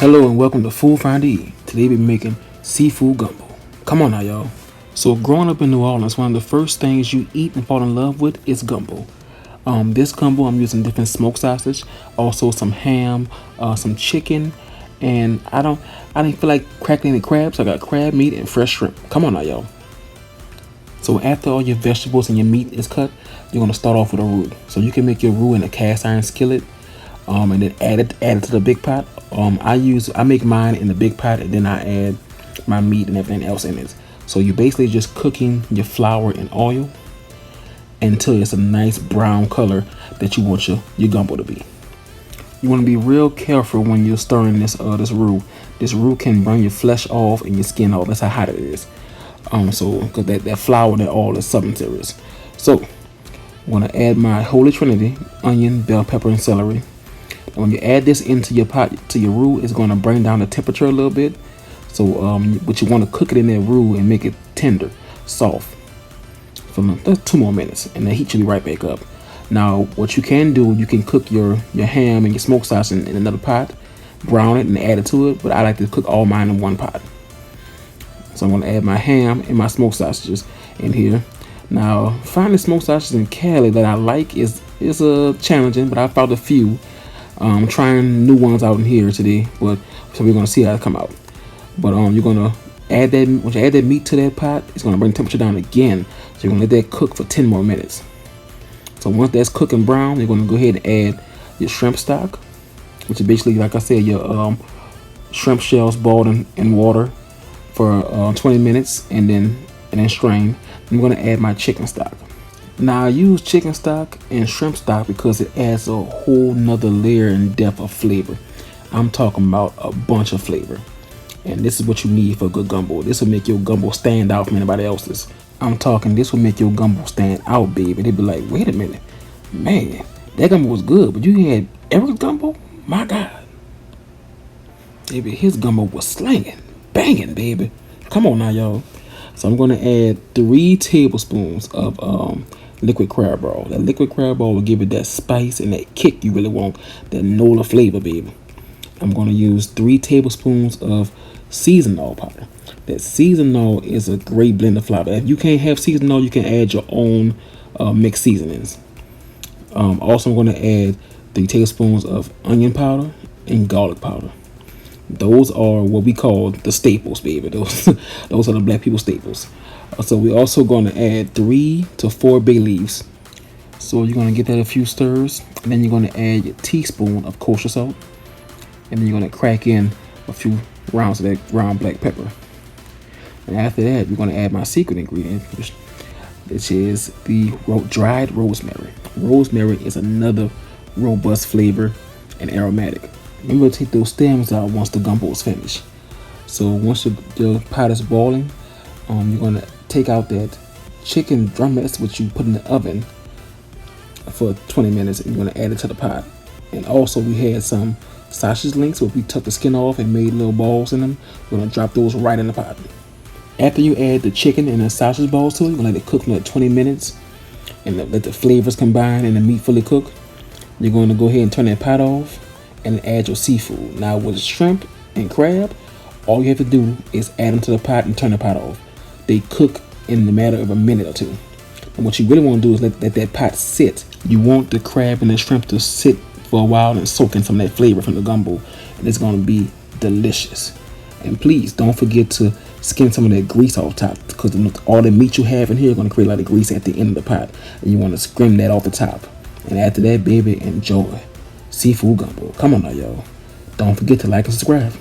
Hello and welcome to Food Finder E. Today we're making seafood gumbo. Come on now, y'all. So growing up in New Orleans, one of the first things you eat and fall in love with is gumbo. This gumbo, I'm using different smoked sausage, also some ham, some chicken, and I didn't feel like cracking any crabs. So I got crab meat and fresh shrimp. Come on now, y'all. So after all your vegetables and your meat is cut, you're gonna start off with a roux. So you can make your roux in a cast iron skillet, and then add it to the big pot. I make mine in the big pot, and then I add my meat and everything else in it. So you're basically just cooking your flour in oil until it's a nice brown color that you want your gumbo to be. You want to be real careful when you're stirring this roux. This roux can burn your flesh off and your skin off. That's how hot it is. So because that flour, that oil is something serious. So I'm gonna add my holy trinity: onion, bell pepper, and celery. And when you add this into your pot, to your roux, it's gonna bring down the temperature a little bit. So but you want to cook it in that roux and make it tender, soft for 2 more minutes, and the heat should be right back up. Now what you can do, you can cook your ham and your smoked sausage in another pot, brown it and add it to it, but I like to cook all mine in one pot. So I'm going to add my ham and my smoked sausages in here. Now finding smoked sausages in Cali that I like is challenging, but I found a few. I'm trying new ones out in here today, but so we're going to see how it come out. But you're going to add that, once you add that meat to that pot, it's going to bring the temperature down again. So you're going to let that cook for 10 more minutes. So once that's cooking brown, you're going to go ahead and add your shrimp stock, which is basically, like I said, your shrimp shells boiled in water for 20 minutes and then strain. I'm going to add my chicken stock. Now I use chicken stock and shrimp stock because it adds a whole nother layer and depth of flavor. I'm talking about a bunch of flavor. And this is what you need for a good gumbo. This will make your gumbo stand out from anybody else's. I'm talking, this will make your gumbo stand out, baby. They'll be like, wait a minute, man, that gumbo was good, but you had Eric's gumbo? My God. Baby, his gumbo was slanging, banging, baby. Come on now, y'all. So I'm gonna add 3 tablespoons of liquid crab oil. That liquid crab oil will give it that spice and that kick you really want, that Nola flavor, baby. I'm gonna use 3 tablespoons of seasoned oil powder. That seasoned oil is a great blend of flavor. If you can't have seasoned oil, you can add your own mixed seasonings. Also, I'm gonna add 3 tablespoons of onion powder and garlic powder. Those are what we call the staples, baby. Those are the black people staples. So we're also going to add 3 to 4 bay leaves. So you're going to get that a few stirs, and then you're going to add your teaspoon of kosher salt, and then you're going to crack in a few rounds of that ground black pepper. And after that, we're going to add my secret ingredient, which is the dried rosemary. Rosemary is another robust flavor and aromatic. You're going to take those stems out once the gumbo is finished. So once your pot is boiling, you're going to take out that chicken drumettes, which you put in the oven for 20 minutes, and you're going to add it to the pot. And also we had some sausage links where we took the skin off and made little balls in them. We're going to drop those right in the pot. After you add the chicken and the sausage balls to it, you're going to let it cook for like 20 minutes and let the flavors combine and the meat fully cook. You're going to go ahead and turn that pot off and add your seafood. Now with shrimp and crab, all you have to do is add them to the pot and turn the pot off. They cook in the matter of a minute or 2. And what you really want to do is let that pot sit. You want the crab and the shrimp to sit for a while and soak in some of that flavor from the gumbo, and it's going to be delicious. And please don't forget to skim some of that grease off top, because all the meat you have in here is going to create a lot of grease at the end of the pot, and you want to skim that off the top. And after that, baby, enjoy seafood gumbo. Come on now, y'all. Don't forget to like and subscribe.